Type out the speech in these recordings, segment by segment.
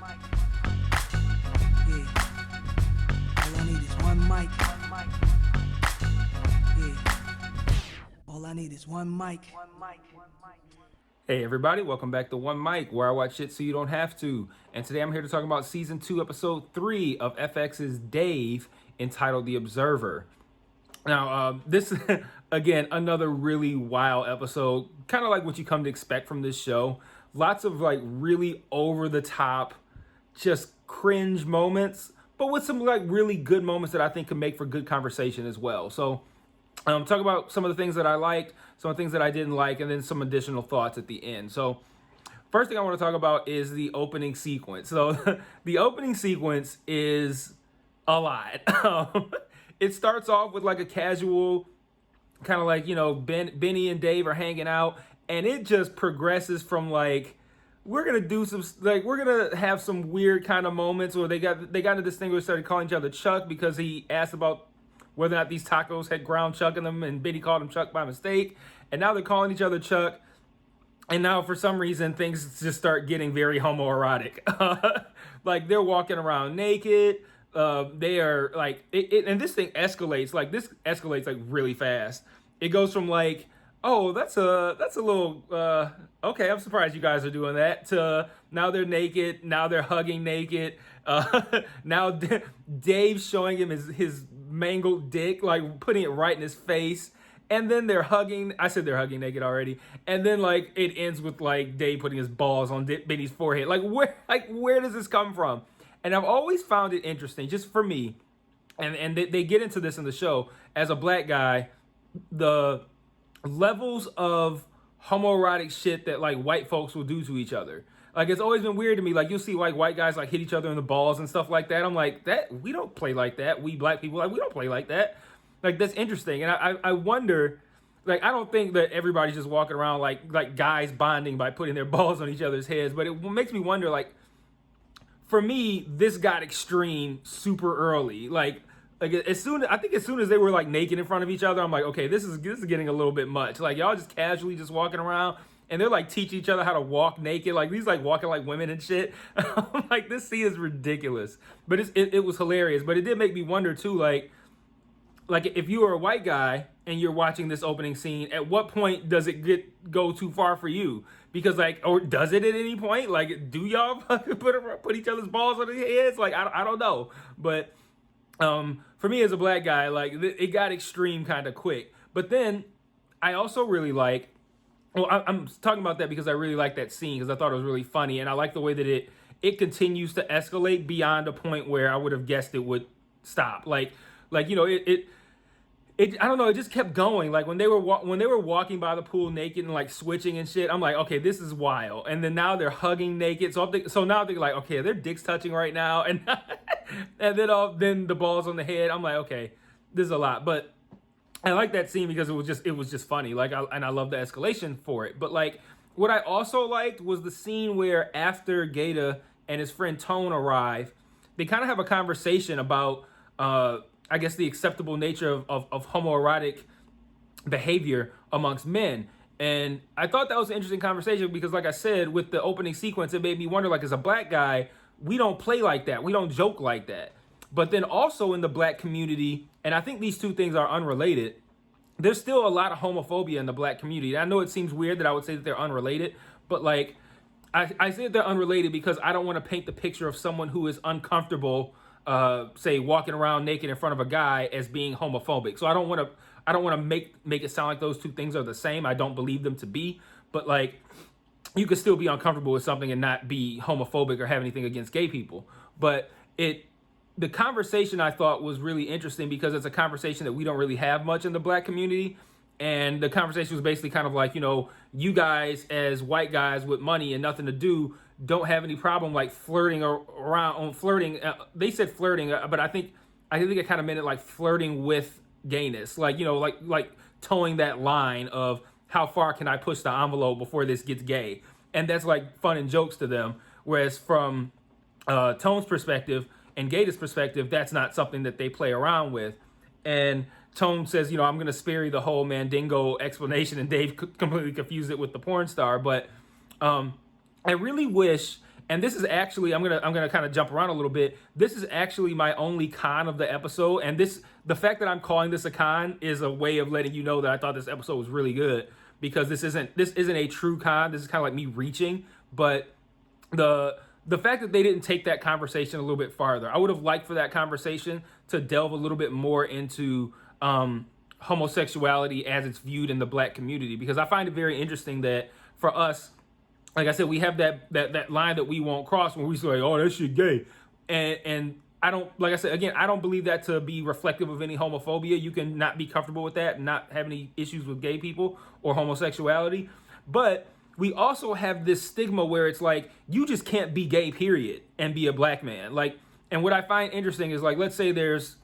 Yeah. All I need is one mic. Yeah. All I need is one mic. Hey everybody, welcome back to One Mic, where I watch shit so you don't have to. And today I'm here to talk about Season 2, Episode 3 of FX's Dave, entitled The Observer. Now, this, again, another really wild episode, kind of like what you come to expect from this show. Lots of, like, really over-the-top, just cringe moments, but with some, like, really good moments that I think can make for good conversation as well. So, talk about some of the things that I liked, some of the things that I didn't like, and then some additional thoughts at the end. So, first thing I want to talk about is the opening sequence. So, the opening sequence is a lot. It starts off with like a casual, kind of like, Benny and Dave are hanging out, and it just progresses from like, we're gonna have some weird kind of moments where they got into this thing where they started calling each other Chuck because he asked about whether or not these tacos had ground chuck in them, and Benny called him Chuck by mistake. And now they're calling each other Chuck. And now for some reason, things just start getting very homoerotic. Like they're walking around naked. They are like, and this thing escalates. Like this escalates like really fast. It goes from like, oh, that's a little, okay, I'm surprised you guys are doing that, to now they're naked. Now they're hugging naked. Now Dave's showing him his mangled dick, like putting it right in his face. And then they're hugging. I said they're hugging naked already. And then like it ends with like Dave putting his balls on Benny's forehead. Like where does this come from? And I've always found it interesting, just for me. And they get into this in the show. As a black guy, the levels of homoerotic shit that like white folks will do to each other. Like it's always been weird to me. Like you'll see like white guys like hit each other in the balls and stuff like that. I'm like, that we don't play like that. We black people, like we don't play like that. Like that's interesting. And I wonder, like I don't think that everybody's just walking around like guys bonding by putting their balls on each other's heads. But it makes me wonder, like, for me, this got extreme super early. Like as soon as they were like naked in front of each other, I'm like, okay, this is getting a little bit much. Like y'all just casually just walking around, and they're like teaching each other how to walk naked. Like these like walking like women and shit. I'm like, this scene is ridiculous, but it was hilarious. But it did make me wonder too, like if you are a white guy and you're watching this opening scene, at what point does it go too far for you? Because like, or does it at any point? Like, do y'all put each other's balls on their heads? Like, I don't know. But for me as a black guy, like it got extreme kind of quick. But then I also really like, well, I'm talking about that because I really like that scene because I thought it was really funny, and I like the way that it continues to escalate beyond a point where I would have guessed it would stop. Like I don't know. It just kept going. Like when they were walking by the pool naked and like switching and shit. I'm like, okay, this is wild. And then now they're hugging naked. So now I'm thinking like, okay, their dicks touching right now, and then the balls on the head. I'm like, okay, this is a lot. But I like that scene because it was just funny. Like I love the escalation for it. But like what I also liked was the scene where after Gaeta and his friend Tone arrive, they kind of have a conversation about I guess the acceptable nature of homoerotic behavior amongst men. And I thought that was an interesting conversation because, like I said, with the opening sequence, it made me wonder, like, as a black guy, we don't play like that. We don't joke like that. But then also in the black community, and I think these two things are unrelated, there's still a lot of homophobia in the black community. I know it seems weird that I would say that they're unrelated, but like, I say that they're unrelated because I don't want to paint the picture of someone who is uncomfortable say walking around naked in front of a guy as being homophobic. So I don't want to make it sound like those two things are the same. I don't believe them to be, but like you could still be uncomfortable with something and not be homophobic or have anything against gay people. But the conversation I thought was really interesting because it's a conversation that we don't really have much in the black community. And the conversation was basically kind of like, you guys as white guys with money and nothing to do don't have any problem like flirting around. They said flirting, but I think it kind of meant it like flirting with gayness, like like towing that line of how far can I push the envelope before this gets gay, and that's like fun and jokes to them. Whereas from Tone's perspective and Gaeta's perspective, that's not something that they play around with. And Tone says, I'm going to spare you the whole Mandingo explanation, and Dave completely confused it with the porn star. But I really wish, And this is actually, I'm gonna kind of jump around a little bit. This is actually my only con of the episode, and the fact that I'm calling this a con is a way of letting you know that I thought this episode was really good, because this isn't a true con. This is kind of like me reaching, but the fact that they didn't take that conversation a little bit farther, I would have liked for that conversation to delve a little bit more into homosexuality as it's viewed in the Black community, because I find it very interesting that for us, like I said, we have that line that we won't cross when we say, like, oh, that shit gay. And I don't, like I said, again, I don't believe that to be reflective of any homophobia. You can not be comfortable with that and not have any issues with gay people or homosexuality. But we also have this stigma where it's like, you just can't be gay, period, and be a Black man. Like, and what I find interesting is, like, let's say there's,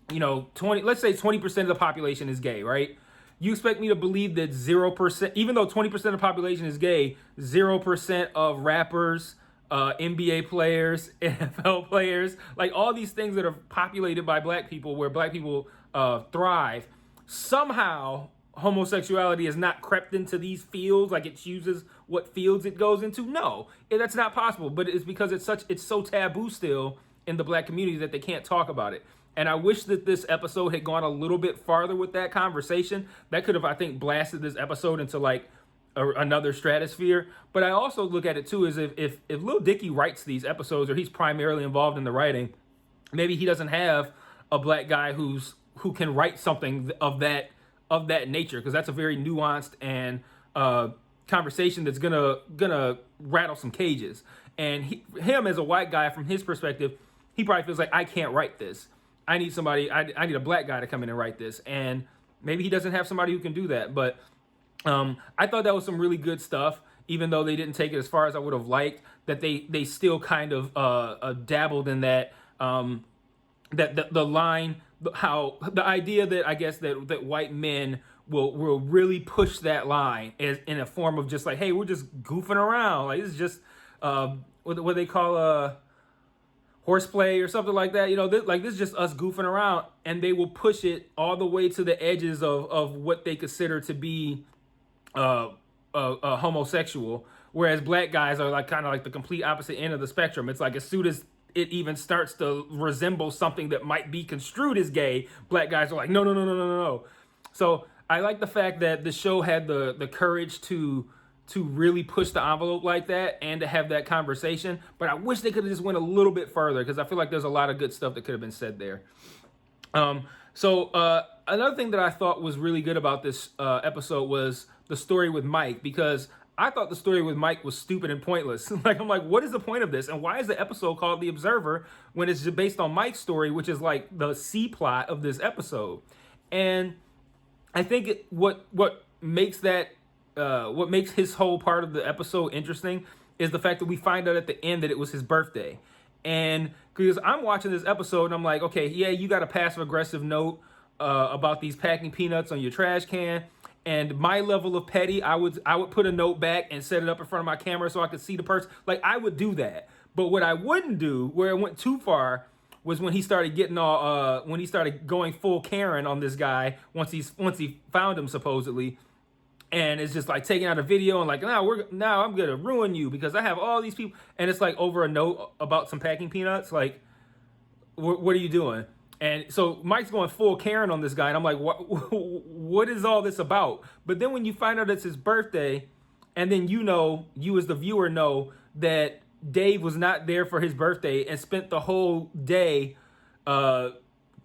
20% of the population is gay, right? You expect me to believe that 0%, even though 20% of the population is gay, 0% of rappers, NBA players, NFL players, like all these things that are populated by Black people, where Black people thrive, somehow homosexuality has not crept into these fields, like it chooses what fields it goes into. No, that's not possible. But it's because it's so taboo still in the Black community that they can't talk about it. And I wish that this episode had gone a little bit farther with that conversation. That could have, I think, blasted this episode into like another stratosphere. But I also look at it too as if Lil Dicky writes these episodes, or he's primarily involved in the writing, maybe he doesn't have a Black guy who can write something of that nature, because that's a very nuanced and conversation that's gonna rattle some cages. And him as a white guy, from his perspective, he probably feels like, I can't write this. I need somebody. I need a Black guy to come in and write this, and maybe he doesn't have somebody who can do that. But I thought that was some really good stuff, even though they didn't take it as far as I would have liked. That they still kind of dabbled in that that the line, how the idea that I guess that white men will really push that line as in a form of just like, hey, we're just goofing around, like this is just what they call horseplay or something like that. This is just us goofing around, and they will push it all the way to the edges of what they consider to be homosexual, whereas Black guys are like kind of like the complete opposite end of the spectrum. It's like as soon as it even starts to resemble something that might be construed as gay, Black guys are like, no, no, no, no, no, no. So I like the fact that the show had the courage to really push the envelope like that and to have that conversation. But I wish they could have just went a little bit further, because I feel like there's a lot of good stuff that could have been said there. So another thing that I thought was really good about this episode was the story with Mike, because I thought the story with Mike was stupid and pointless. I'm like, what is the point of this? And why is the episode called The Observer when it's just based on Mike's story, which is like the C plot of this episode? And I think what makes his whole part of the episode interesting is the fact that we find out at the end that it was his birthday. And because I'm watching this episode and I'm like, okay, yeah, you got a passive aggressive note about these packing peanuts on your trash can. And my level of petty, I would put a note back and set it up in front of my camera so I could see the person. Like, I would do that. But what I wouldn't do, where it went too far, was when he started getting when he started going full Karen on this guy once he found him supposedly. And it's just like taking out a video and like, now I'm gonna ruin you because I have all these people, and it's like over a note about some packing peanuts. Like, what are you doing? And so Mike's going full Karen on this guy, and I'm like, what is all this about? But then when you find out it's his birthday, and then you as the viewer know that Dave was not there for his birthday and spent the whole day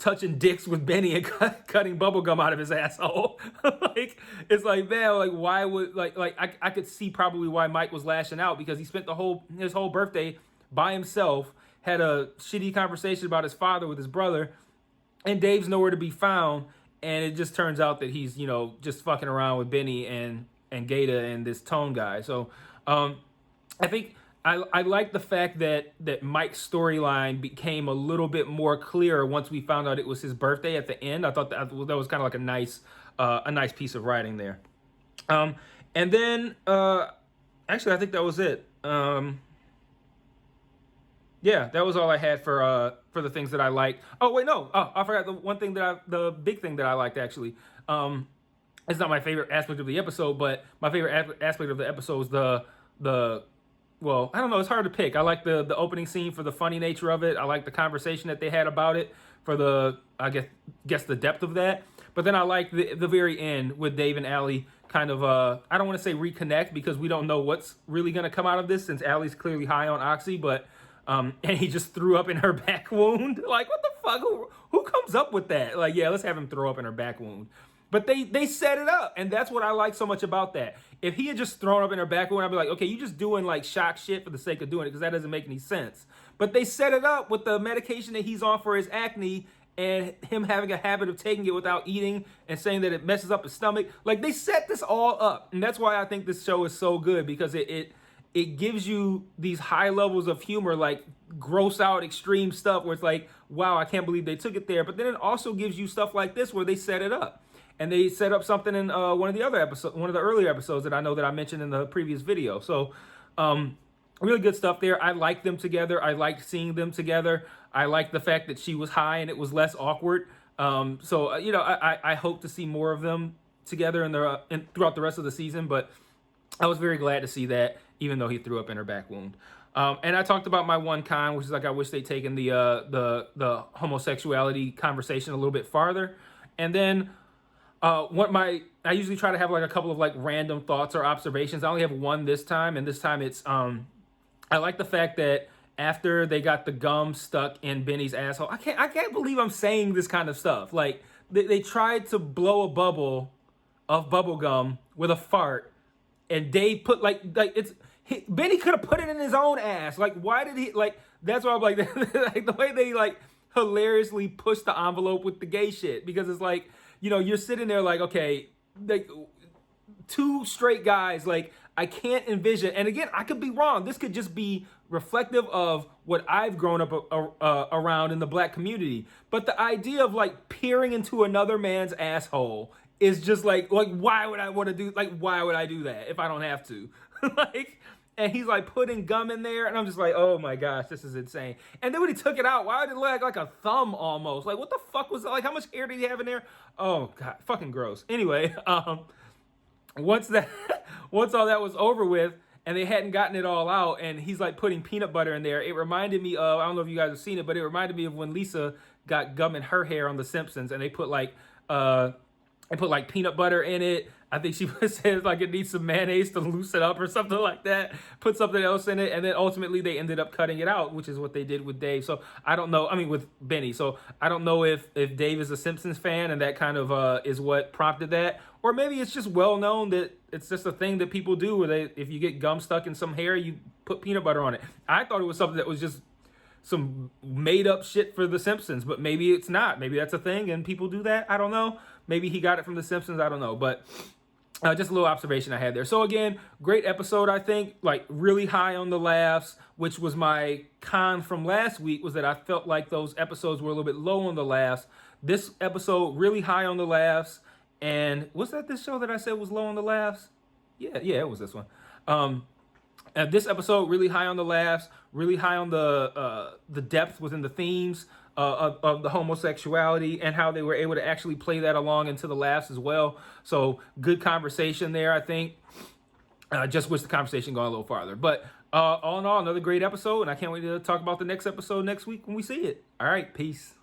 touching dicks with Benny and cutting bubble gum out of his asshole. Like, it's like, man, like, why would I could see probably why Mike was lashing out, because he spent his whole birthday by himself, had a shitty conversation about his father with his brother, and Dave's nowhere to be found. And it just turns out that he's just fucking around with Benny and Gata and this Tone guy. So I think I like the fact that Mike's storyline became a little bit more clear once we found out it was his birthday at the end. I thought that was kind of like a nice piece of writing there. And then actually I think that was it. Yeah, that was all I had for the things that I liked. Oh wait, no, I forgot the big thing that I liked actually. It's not my favorite aspect of the episode, but my favorite aspect of the episode is the well, I don't know. It's hard to pick. I like the opening scene for the funny nature of it. I like the conversation that they had about it for the, I guess the depth of that. But then I like the very end with Dave and Allie kind of, I don't want to say reconnect because we don't know what's really going to come out of this since Allie's clearly high on Oxy, but, and he just threw up in her back wound. Like, what the fuck? Who comes up with that? Like, yeah, let's have him throw up in her back wound. But they set it up, and that's what I like so much about that. If he had just thrown up in her back wound, I'd be like, okay, you just doing like shock shit for the sake of doing it because that doesn't make any sense. But they set it up with the medication that he's on for his acne and him having a habit of taking it without eating and saying that it messes up his stomach. Like, they set this all up, and that's why I think this show is so good because it gives you these high levels of humor, like gross out extreme stuff where it's like, wow, I can't believe they took it there. But then it also gives you stuff like this where they set it up. And they set up something in one of the earlier episodes that I know that I mentioned in the previous video. So really good stuff there. I like them together. I liked seeing them together. I like the fact that she was high and it was less awkward. So you know, I hope to see more of them together throughout the rest of the season. But I was very glad to see that, even though he threw up in her back wound. And I talked about my one con, which is like I wish they'd taken the homosexuality conversation a little bit farther. And then I usually try to have like a couple of like random thoughts or observations. I only have one this time, and this time it's I like the fact that after they got the gum stuck in Benny's asshole, I can't believe I'm saying this kind of stuff. Like they tried to blow a bubble of bubble gum with a fart, and Dave put Benny could have put it in his own ass. Like, why did he, like, that's why I'm like, like the way they like hilariously push the envelope with the gay shit, because it's like, you know, you're sitting there like, okay, like two straight guys, like I can't envision, and again, I could be wrong. This could just be reflective of what I've grown up around in the black community. But the idea of like peering into another man's asshole is just like why would I want to do, like, why would I do that if I don't have to? Like, and he's like putting gum in there, and I'm just like, oh my gosh, this is insane. And then when he took it out, why did it look like a thumb almost? Like, what the fuck was that? Like, how much hair did he have in there? Oh god, fucking gross. Anyway, once all that was over with, and they hadn't gotten it all out, and he's like putting peanut butter in there, it reminded me of, I don't know if you guys have seen it, but it reminded me of when Lisa got gum in her hair on The Simpsons, and they put like peanut butter in it. I think she said like it needs some mayonnaise to loosen up or something like that. Put something else in it, and then ultimately they ended up cutting it out, which is what they did with Dave. So I don't know. I mean, with Benny. So I don't know if Dave is a Simpsons fan and that kind of is what prompted that, or maybe it's just well known that it's just a thing that people do where if you get gum stuck in some hair, you put peanut butter on it. I thought it was something that was just some made up shit for The Simpsons, but maybe it's not. Maybe that's a thing and people do that. I don't know. Maybe he got it from The Simpsons. I don't know. But just a little observation I had there. So again, great episode, I think. Like really high on the laughs, which was my con from last week, was that I felt like those episodes were a little bit low on the laughs. This episode, really high on the laughs. And was that this show that I said was low on the laughs? Yeah, it was this one. This episode, really high on the laughs, really high on the depth within the themes of the homosexuality and how they were able to actually play that along into the laughs as well. So good conversation there, I think. I just wish the conversation gone a little farther. But all in all, another great episode, and I can't wait to talk about the next episode next week when we see it. All right, peace.